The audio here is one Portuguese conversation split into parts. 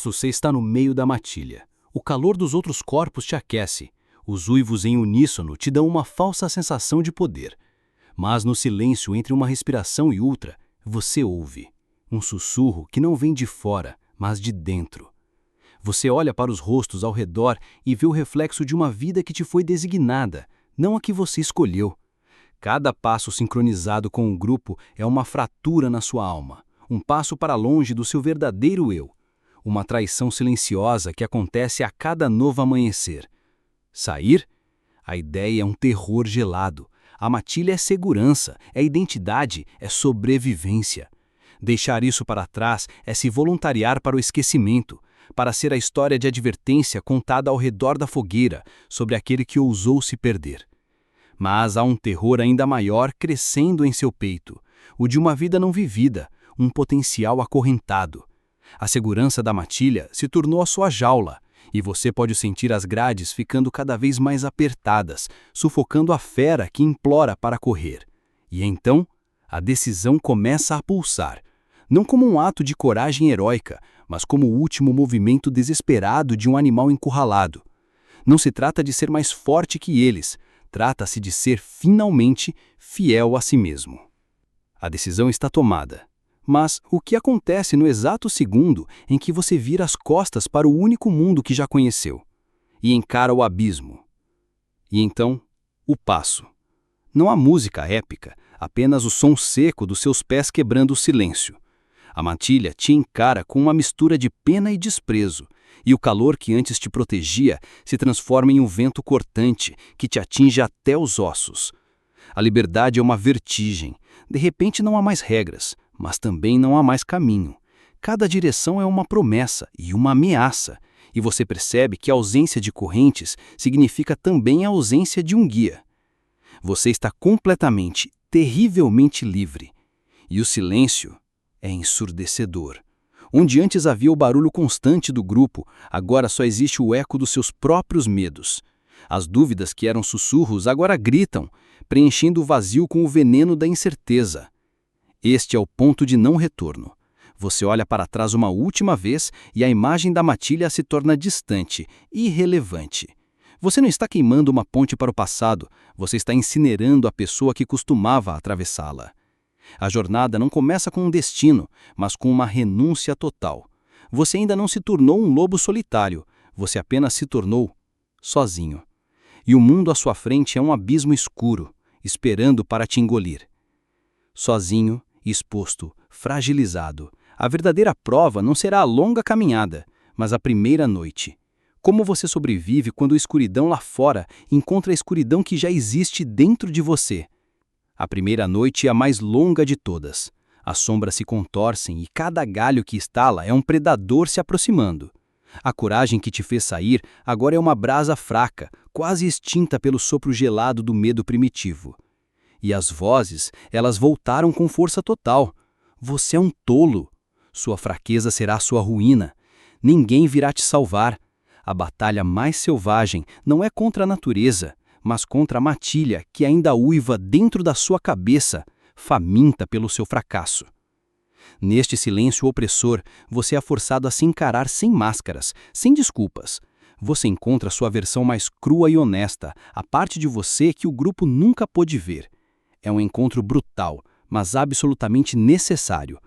Você está no meio da matilha. O calor dos outros corpos te aquece. Os uivos em uníssono te dão uma falsa sensação de poder. Mas no silêncio entre uma respiração e outra, você ouve um sussurro que não vem de fora, mas de dentro. Você olha para os rostos ao redor e vê o reflexo de uma vida que te foi designada, não a que você escolheu. Cada passo sincronizado com o grupo é uma fratura na sua alma, um passo para longe do seu verdadeiro eu. Uma traição silenciosa que acontece a cada novo amanhecer. Sair? A ideia é um terror gelado. A matilha é segurança, é identidade, é sobrevivência. Deixar isso para trás é se voluntariar para o esquecimento, para ser a história de advertência contada ao redor da fogueira sobre aquele que ousou se perder. Mas há um terror ainda maior crescendo em seu peito, o de uma vida não vivida, um potencial acorrentado. A segurança da matilha se tornou a sua jaula, e você pode sentir as grades ficando cada vez mais apertadas, sufocando a fera que implora para correr. E então, a decisão começa a pulsar, não como um ato de coragem heróica, mas como o último movimento desesperado de um animal encurralado. Não se trata de ser mais forte que eles, trata-se de ser finalmente fiel a si mesmo. A decisão está tomada. Mas o que acontece no exato segundo em que você vira as costas para o único mundo que já conheceu e encara o abismo? E então, o passo. Não há música épica, apenas o som seco dos seus pés quebrando o silêncio. A matilha te encara com uma mistura de pena e desprezo, e o calor que antes te protegia se transforma em um vento cortante que te atinge até os ossos. A liberdade é uma vertigem. De repente não há mais regras, mas também não há mais caminho. Cada direção é uma promessa e uma ameaça, e você percebe que a ausência de correntes significa também a ausência de um guia. Você está completamente, terrivelmente livre. E o silêncio é ensurdecedor. Onde antes havia o barulho constante do grupo, agora só existe o eco dos seus próprios medos. As dúvidas que eram sussurros agora gritam, preenchendo o vazio com o veneno da incerteza. Este é o ponto de não retorno. Você olha para trás uma última vez e a imagem da matilha se torna distante, irrelevante. Você não está queimando uma ponte para o passado, você está incinerando a pessoa que costumava atravessá-la. A jornada não começa com um destino, mas com uma renúncia total. Você ainda não se tornou um lobo solitário, você apenas se tornou sozinho. E o mundo à sua frente é um abismo escuro, esperando para te engolir. Sozinho, exposto, fragilizado. A verdadeira prova não será a longa caminhada, mas a primeira noite. Como você sobrevive quando a escuridão lá fora encontra a escuridão que já existe dentro de você? A primeira noite é a mais longa de todas. As sombras se contorcem e cada galho que estala é um predador se aproximando. A coragem que te fez sair agora é uma brasa fraca, quase extinta pelo sopro gelado do medo primitivo. E as vozes, elas voltaram com força total. Você é um tolo. Sua fraqueza será sua ruína. Ninguém virá te salvar. A batalha mais selvagem não é contra a natureza, mas contra a matilha que ainda uiva dentro da sua cabeça, faminta pelo seu fracasso. Neste silêncio opressor, você é forçado a se encarar sem máscaras, sem desculpas. Você encontra sua versão mais crua e honesta, a parte de você que o grupo nunca pôde ver. É um encontro brutal, mas absolutamente necessário.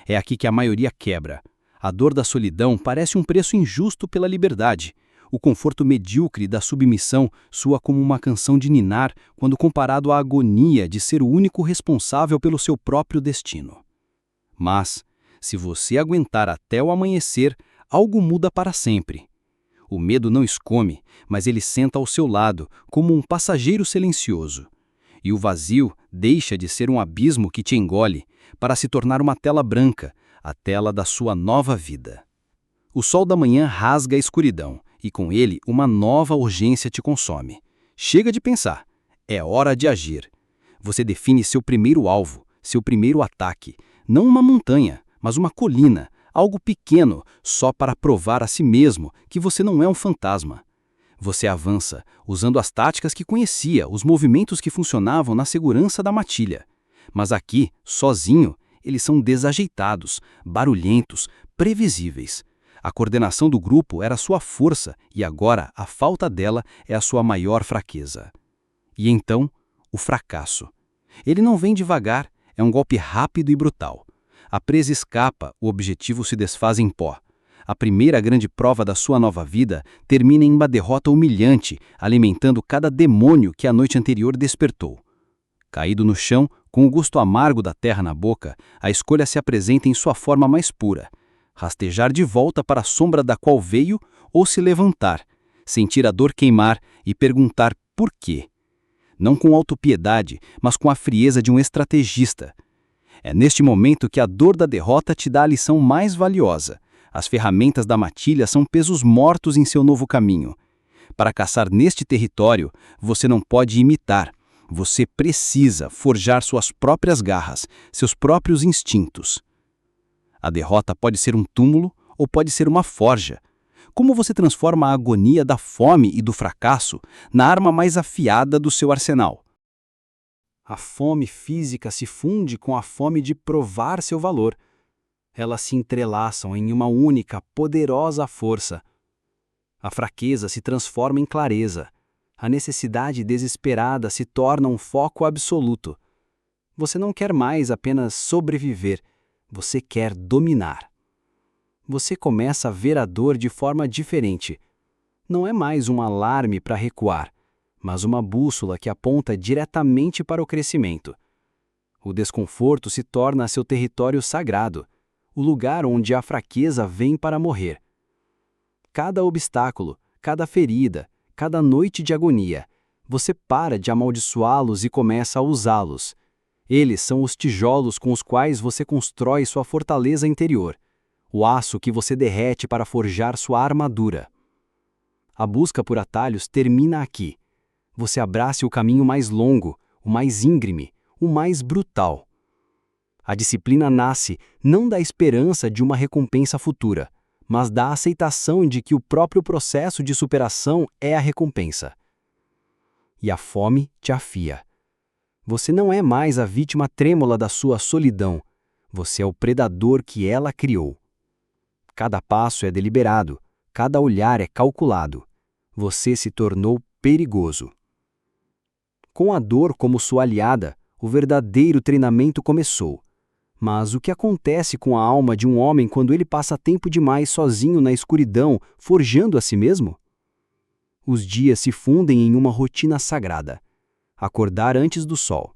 É aqui que a maioria quebra. A dor da solidão parece um preço injusto pela liberdade. O conforto medíocre da submissão soa como uma canção de ninar quando comparado à agonia de ser o único responsável pelo seu próprio destino. Mas, se você aguentar até o amanhecer, algo muda para sempre. O medo não escome, mas ele senta ao seu lado, como um passageiro silencioso. E o vazio deixa de ser um abismo que te engole, para se tornar uma tela branca, a tela da sua nova vida. O sol da manhã rasga a escuridão, e com ele uma nova urgência te consome. Chega de pensar, é hora de agir. Você define seu primeiro alvo, seu primeiro ataque, não uma montanha, mas uma colina, algo pequeno, só para provar a si mesmo que você não é um fantasma. Você avança, usando as táticas que conhecia, os movimentos que funcionavam na segurança da matilha. Mas aqui, sozinho, eles são desajeitados, barulhentos, previsíveis. A coordenação do grupo era sua força e agora a falta dela é a sua maior fraqueza. E então, o fracasso. Ele não vem devagar, é um golpe rápido e brutal. A presa escapa, o objetivo se desfaz em pó. A primeira grande prova da sua nova vida termina em uma derrota humilhante, alimentando cada demônio que a noite anterior despertou. Caído no chão, com o gosto amargo da terra na boca, a escolha se apresenta em sua forma mais pura. Rastejar de volta para a sombra da qual veio ou se levantar, sentir a dor queimar e perguntar por quê. Não com autopiedade, mas com a frieza de um estrategista. É neste momento que a dor da derrota te dá a lição mais valiosa. As ferramentas da matilha são pesos mortos em seu novo caminho. Para caçar neste território, você não pode imitar. Você precisa forjar suas próprias garras, seus próprios instintos. A derrota pode ser um túmulo ou pode ser uma forja. Como você transforma a agonia da fome e do fracasso na arma mais afiada do seu arsenal? A fome física se funde com a fome de provar seu valor. Elas se entrelaçam em uma única, poderosa força. A fraqueza se transforma em clareza. A necessidade desesperada se torna um foco absoluto. Você não quer mais apenas sobreviver, você quer dominar. Você começa a ver a dor de forma diferente. Não é mais um alarme para recuar, mas uma bússola que aponta diretamente para o crescimento. O desconforto se torna seu território sagrado, o lugar onde a fraqueza vem para morrer. Cada obstáculo, cada ferida, cada noite de agonia, você para de amaldiçoá-los e começa a usá-los. Eles são os tijolos com os quais você constrói sua fortaleza interior, o aço que você derrete para forjar sua armadura. A busca por atalhos termina aqui. Você abraça o caminho mais longo, o mais íngreme, o mais brutal. A disciplina nasce não da esperança de uma recompensa futura, mas da aceitação de que o próprio processo de superação é a recompensa. E a fome te afia. Você não é mais a vítima trêmula da sua solidão, você é o predador que ela criou. Cada passo é deliberado, cada olhar é calculado. Você se tornou perigoso. Com a dor como sua aliada, o verdadeiro treinamento começou. Mas o que acontece com a alma de um homem quando ele passa tempo demais sozinho na escuridão, forjando a si mesmo? Os dias se fundem em uma rotina sagrada. Acordar antes do sol,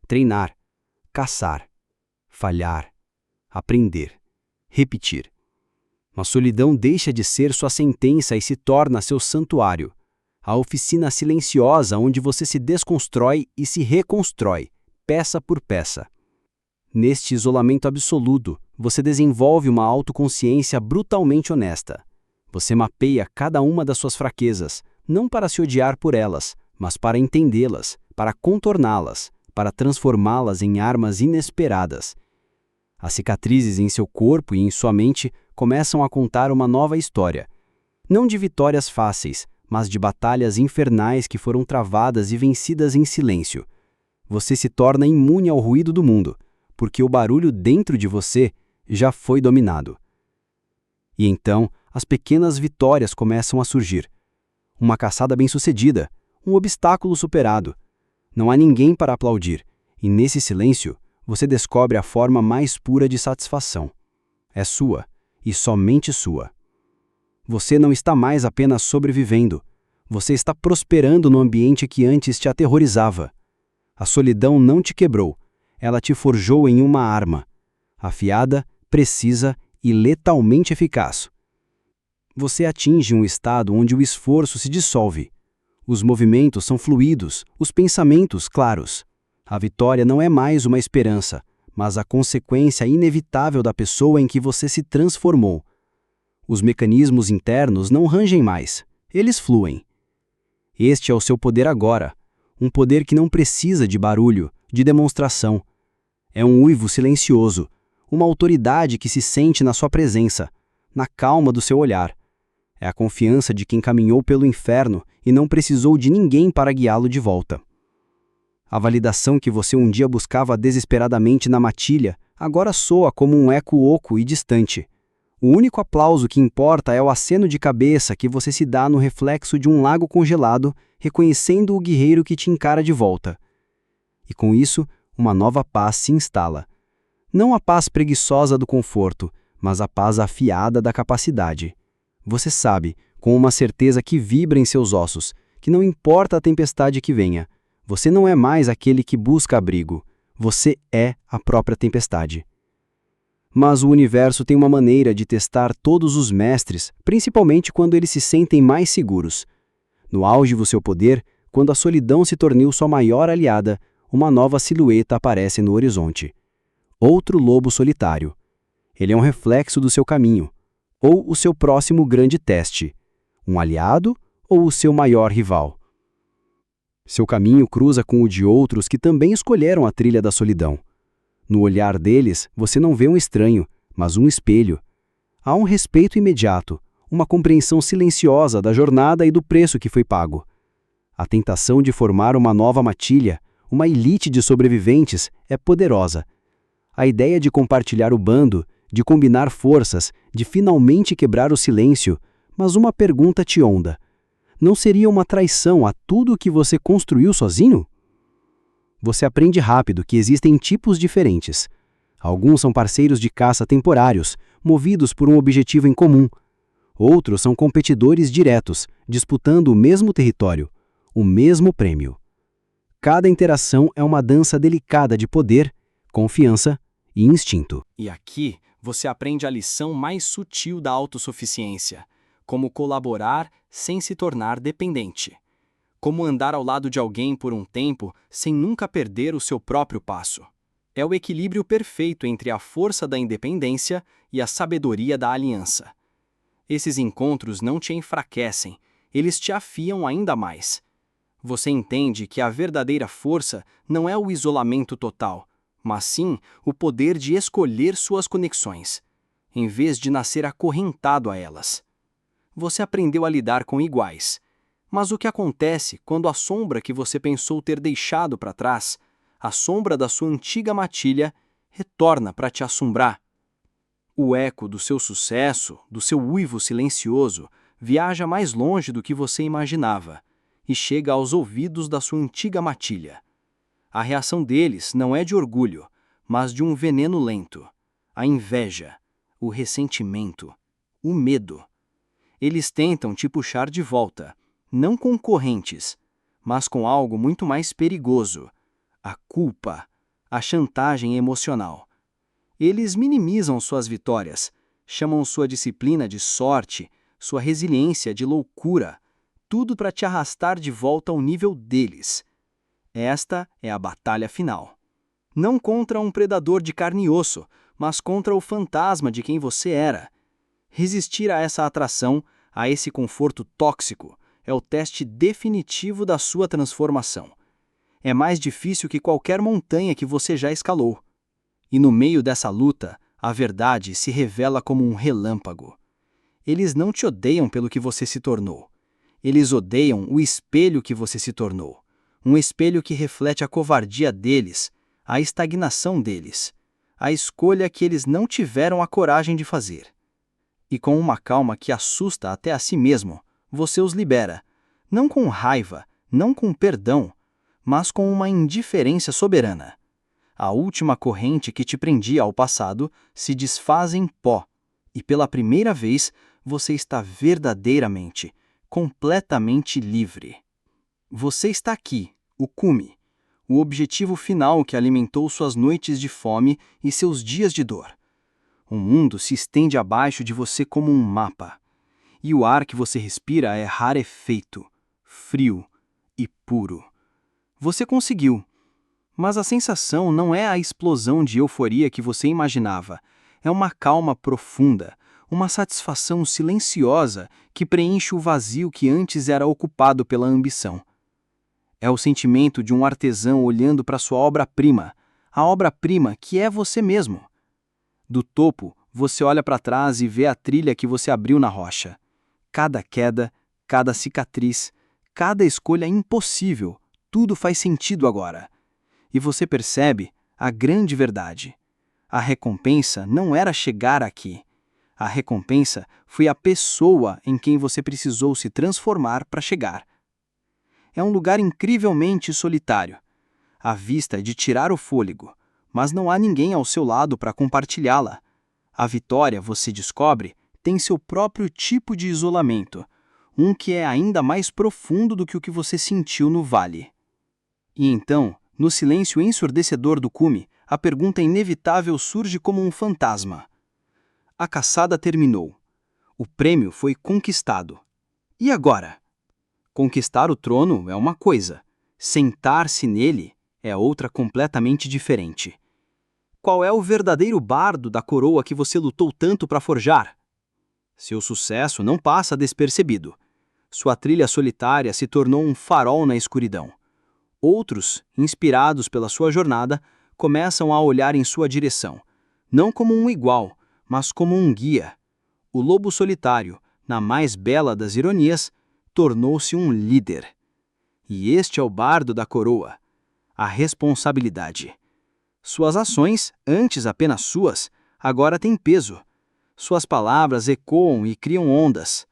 treinar, caçar, falhar, aprender, repetir. A solidão deixa de ser sua sentença e se torna seu santuário, a oficina silenciosa onde você se desconstrói e se reconstrói, peça por peça. Neste isolamento absoluto, você desenvolve uma autoconsciência brutalmente honesta. Você mapeia cada uma das suas fraquezas, não para se odiar por elas, mas para entendê-las, para contorná-las, para transformá-las em armas inesperadas. As cicatrizes em seu corpo e em sua mente começam a contar uma nova história. Não de vitórias fáceis, mas de batalhas infernais que foram travadas e vencidas em silêncio. Você se torna imune ao ruído do mundo, porque o barulho dentro de você já foi dominado. E então, as pequenas vitórias começam a surgir. Uma caçada bem-sucedida, um obstáculo superado. Não há ninguém para aplaudir, e nesse silêncio, você descobre a forma mais pura de satisfação. É sua, e somente sua. Você não está mais apenas sobrevivendo, você está prosperando no ambiente que antes te aterrorizava. A solidão não te quebrou, ela te forjou em uma arma, afiada, precisa e letalmente eficaz. Você atinge um estado onde o esforço se dissolve. Os movimentos são fluidos, os pensamentos claros. A vitória não é mais uma esperança, mas a consequência inevitável da pessoa em que você se transformou. Os mecanismos internos não rangem mais, eles fluem. Este é o seu poder agora, um poder que não precisa de barulho, de demonstração. É um uivo silencioso, uma autoridade que se sente na sua presença, na calma do seu olhar. É a confiança de quem caminhou pelo inferno e não precisou de ninguém para guiá-lo de volta. A validação que você um dia buscava desesperadamente na matilha, agora soa como um eco oco e distante. O único aplauso que importa é o aceno de cabeça que você se dá no reflexo de um lago congelado, reconhecendo o guerreiro que te encara de volta. E com isso, uma nova paz se instala. Não a paz preguiçosa do conforto, mas a paz afiada da capacidade. Você sabe, com uma certeza que vibra em seus ossos, que não importa a tempestade que venha, você não é mais aquele que busca abrigo, você é a própria tempestade. Mas o universo tem uma maneira de testar todos os mestres, principalmente quando eles se sentem mais seguros. No auge do seu poder, quando a solidão se tornou sua maior aliada, uma nova silhueta aparece no horizonte. Outro lobo solitário. Ele é um reflexo do seu caminho, ou o seu próximo grande teste, um aliado ou o seu maior rival. Seu caminho cruza com o de outros que também escolheram a trilha da solidão. No olhar deles, você não vê um estranho, mas um espelho. Há um respeito imediato, uma compreensão silenciosa da jornada e do preço que foi pago. A tentação de formar uma nova matilha, uma elite de sobreviventes, é poderosa. A ideia de compartilhar o bando, de combinar forças, de finalmente quebrar o silêncio, mas uma pergunta te onda. Não seria uma traição a tudo o que você construiu sozinho? Você aprende rápido que existem tipos diferentes. Alguns são parceiros de caça temporários, movidos por um objetivo em comum. Outros são competidores diretos, disputando o mesmo território, o mesmo prêmio. Cada interação é uma dança delicada de poder, confiança e instinto. E aqui você aprende a lição mais sutil da autossuficiência: como colaborar sem se tornar dependente. Como andar ao lado de alguém por um tempo sem nunca perder o seu próprio passo. É o equilíbrio perfeito entre a força da independência e a sabedoria da aliança. Esses encontros não te enfraquecem, eles te afiam ainda mais. Você entende que a verdadeira força não é o isolamento total, mas sim o poder de escolher suas conexões, em vez de nascer acorrentado a elas. Você aprendeu a lidar com iguais. Mas o que acontece quando a sombra que você pensou ter deixado para trás, a sombra da sua antiga matilha, retorna para te assombrar? O eco do seu sucesso, do seu uivo silencioso, viaja mais longe do que você imaginava e chega aos ouvidos da sua antiga matilha. A reação deles não é de orgulho, mas de um veneno lento: a inveja, o ressentimento, o medo. Eles tentam te puxar de volta, não com correntes, mas com algo muito mais perigoso: a culpa, a chantagem emocional. Eles minimizam suas vitórias, chamam sua disciplina de sorte, sua resiliência de loucura, tudo para te arrastar de volta ao nível deles. Esta é a batalha final. Não contra um predador de carne e osso, mas contra o fantasma de quem você era. Resistir a essa atração, a esse conforto tóxico, é o teste definitivo da sua transformação. É mais difícil que qualquer montanha que você já escalou. E no meio dessa luta, a verdade se revela como um relâmpago. Eles não te odeiam pelo que você se tornou. Eles odeiam o espelho que você se tornou. Um espelho que reflete a covardia deles, a estagnação deles, a escolha que eles não tiveram a coragem de fazer. E com uma calma que assusta até a si mesmo, você os libera, não com raiva, não com perdão, mas com uma indiferença soberana. A última corrente que te prendia ao passado se desfaz em pó, e pela primeira vez você está verdadeiramente, completamente livre. Você está aqui, o cume, o objetivo final que alimentou suas noites de fome e seus dias de dor. O mundo se estende abaixo de você como um mapa. E o ar que você respira é rarefeito, frio e puro. Você conseguiu. Mas a sensação não é a explosão de euforia que você imaginava. É uma calma profunda, uma satisfação silenciosa que preenche o vazio que antes era ocupado pela ambição. É o sentimento de um artesão olhando para sua obra-prima, a obra-prima que é você mesmo. Do topo, você olha para trás e vê a trilha que você abriu na rocha. Cada queda, cada cicatriz, cada escolha impossível, tudo faz sentido agora. E você percebe a grande verdade. A recompensa não era chegar aqui. A recompensa foi a pessoa em quem você precisou se transformar para chegar. É um lugar incrivelmente solitário. A vista é de tirar o fôlego, mas não há ninguém ao seu lado para compartilhá-la. A vitória, você descobre, tem seu próprio tipo de isolamento, um que é ainda mais profundo do que o que você sentiu no vale. E então, no silêncio ensurdecedor do cume, a pergunta inevitável surge como um fantasma. A caçada terminou. O prêmio foi conquistado. E agora? Conquistar o trono é uma coisa, sentar-se nele é outra completamente diferente. Qual é o verdadeiro bardo da coroa que você lutou tanto para forjar? Seu sucesso não passa despercebido. Sua trilha solitária se tornou um farol na escuridão. Outros, inspirados pela sua jornada, começam a olhar em sua direção, não como um igual, mas como um guia. O lobo solitário, na mais bela das ironias, tornou-se um líder. E este é o bardo da coroa, a responsabilidade. Suas ações, antes apenas suas, agora têm peso. Suas palavras ecoam e criam ondas.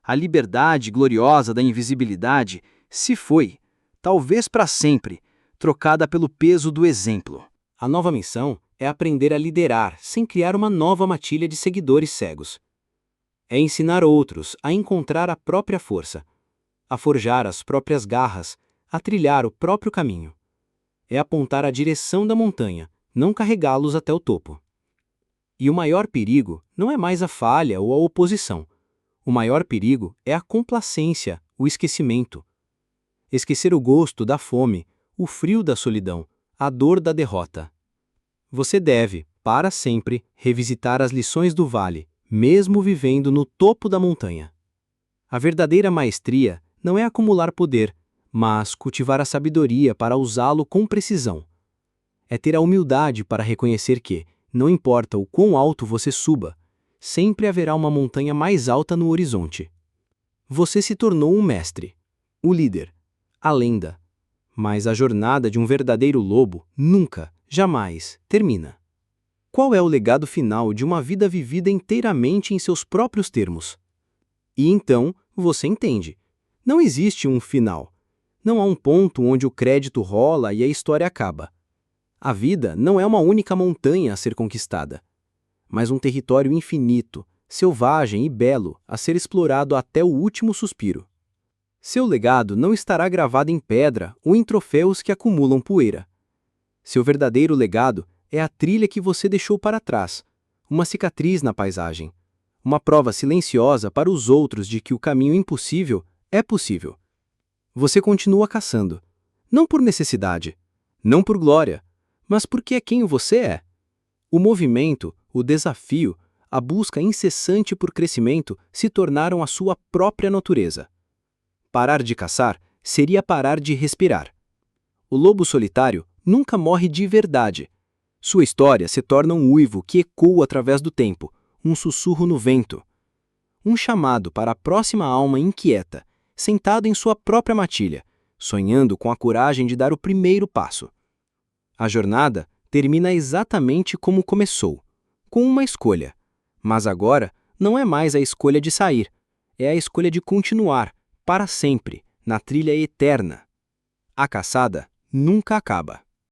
A liberdade gloriosa da invisibilidade se foi, talvez para sempre, trocada pelo peso do exemplo. A nova missão é aprender a liderar sem criar uma nova matilha de seguidores cegos. É ensinar outros a encontrar a própria força, a forjar as próprias garras, a trilhar o próprio caminho. É apontar a direção da montanha, não carregá-los até o topo. E o maior perigo não é mais a falha ou a oposição. O maior perigo é a complacência, o esquecimento. Esquecer o gosto da fome, o frio da solidão, a dor da derrota. Você deve, para sempre, revisitar as lições do vale, mesmo vivendo no topo da montanha. A verdadeira maestria não é acumular poder, mas cultivar a sabedoria para usá-lo com precisão. É ter a humildade para reconhecer que, não importa o quão alto você suba, sempre haverá uma montanha mais alta no horizonte. Você se tornou um mestre, o líder, a lenda. Mas a jornada de um verdadeiro lobo nunca, jamais, termina. Qual é o legado final de uma vida vivida inteiramente em seus próprios termos? E então, você entende. Não existe um final. Não há um ponto onde o crédito rola e a história acaba. A vida não é uma única montanha a ser conquistada, mas um território infinito, selvagem e belo a ser explorado até o último suspiro. Seu legado não estará gravado em pedra ou em troféus que acumulam poeira. Seu verdadeiro legado é a trilha que você deixou para trás, uma cicatriz na paisagem, uma prova silenciosa para os outros de que o caminho impossível é possível. Você continua caçando, não por necessidade, não por glória, mas porque é quem você é. O movimento, o desafio, a busca incessante por crescimento se tornaram a sua própria natureza. Parar de caçar seria parar de respirar. O lobo solitário nunca morre de verdade. Sua história se torna um uivo que ecoa através do tempo, um sussurro no vento. Um chamado para a próxima alma inquieta, sentada em sua própria matilha, sonhando com a coragem de dar o primeiro passo. A jornada termina exatamente como começou, com uma escolha. Mas agora não é mais a escolha de sair, é a escolha de continuar, para sempre, na trilha eterna. A caçada nunca acaba.